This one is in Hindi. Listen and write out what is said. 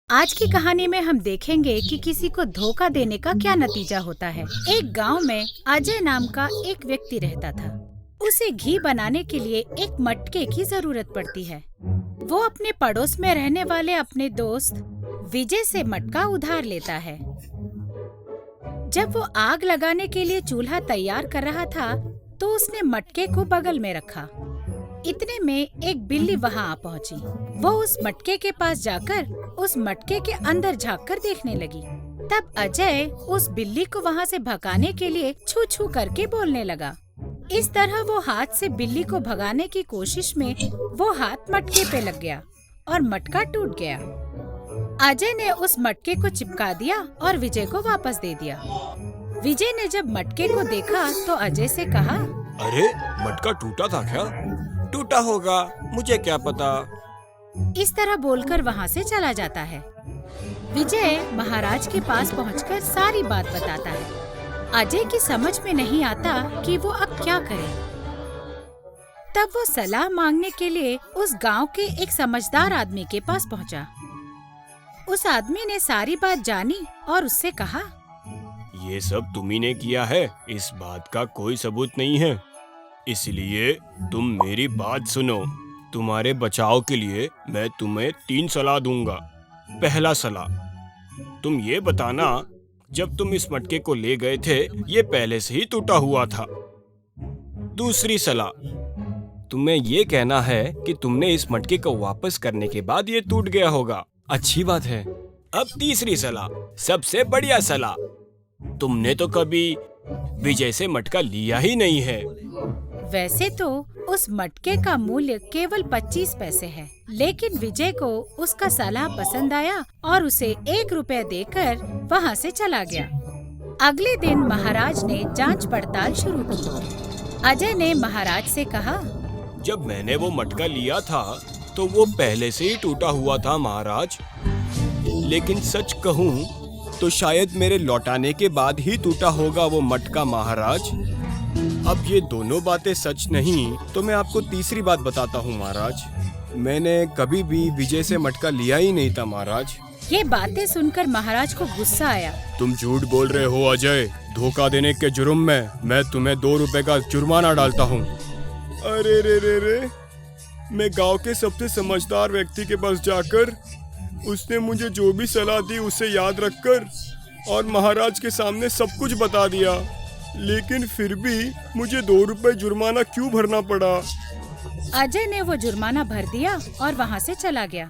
आज की कहानी में हम देखेंगे कि किसी को धोखा देने का क्या नतीजा होता है। एक गांव में अजय नाम का एक व्यक्ति रहता था। उसे घी बनाने के लिए एक मटके की जरूरत पड़ती है। वो अपने पड़ोस में रहने वाले अपने दोस्त विजय से मटका उधार लेता है। जब वो आग लगाने के लिए चूल्हा तैयार कर रहा था, तो उसने मटके को बगल में रखा। इतने में एक बिल्ली वहाँ आ पहुँची। वो उस मटके के पास जाकर उस मटके के अंदर झांककर देखने लगी। तब अजय उस बिल्ली को वहाँ से भगाने के लिए छू छू करके बोलने लगा। इस तरह वो हाथ से बिल्ली को भगाने की कोशिश में वो हाथ मटके पे लग गया और मटका टूट गया। अजय ने उस मटके को चिपका दिया और विजय को वापस दे दिया। विजय ने जब मटके को देखा तो अजय से कहा, अरे मटका टूटा था क्या? टूटा होगा, मुझे क्या पता। इस तरह बोलकर वहाँ से चला जाता है। विजय महाराज के पास पहुंचकर सारी बात बताता है। अजय की समझ में नहीं आता कि वो अब क्या करे। तब वो सलाह मांगने के लिए उस गांव के एक समझदार आदमी के पास पहुंचा। उस आदमी ने सारी बात जानी और उससे कहा, ये सब तुम्ही ने किया है, इस बात का कोई सबूत नहीं है। इसलिए तुम मेरी बात सुनो। तुम्हारे बचाव के लिए मैं तुम्हें 3 सलाह दूंगा। पहला सलाह, तुम ये बताना जब तुम इस मटके को ले गए थे ये पहले से ही टूटा हुआ था। दूसरी सलाह, तुम्हें ये कहना है कि तुमने इस मटके को वापस करने के बाद ये टूट गया होगा। अच्छी बात है। अब तीसरी सलाह, सबसे बढ़िया सलाह, तुमने तो कभी विजय से मटका लिया ही नहीं है। वैसे तो उस मटके का मूल्य केवल 25 पैसे है, लेकिन विजय को उसका सलाह पसंद आया और उसे 1 रुपया देकर वहाँ से चला गया। अगले दिन महाराज ने जांच पड़ताल शुरू की। अजय ने महाराज से कहा, जब मैंने वो मटका लिया था तो वो पहले से ही टूटा हुआ था महाराज। लेकिन सच कहूँ तो शायद मेरे लौटाने के बाद ही टूटा होगा वो मटका महाराज। अब ये दोनों बातें सच नहीं तो मैं आपको तीसरी बात बताता हूँ महाराज। मैंने कभी भी विजय से मटका लिया ही नहीं था महाराज। ये बातें सुनकर महाराज को गुस्सा आया। तुम झूठ बोल रहे हो अजय। धोखा देने के जुर्म में मैं तुम्हें 2 रुपए का जुर्माना डालता हूँ। अरे रे रे रे, मैं गांव के सबसे समझदार व्यक्ति के पास जाकर उसने मुझे जो भी सलाह दी उसे याद रखकर और महाराज के सामने सब कुछ बता दिया, लेकिन फिर भी मुझे 2 रुपए जुर्माना क्यों भरना पड़ा? अजय ने वो जुर्माना भर दिया और वहाँ से चला गया।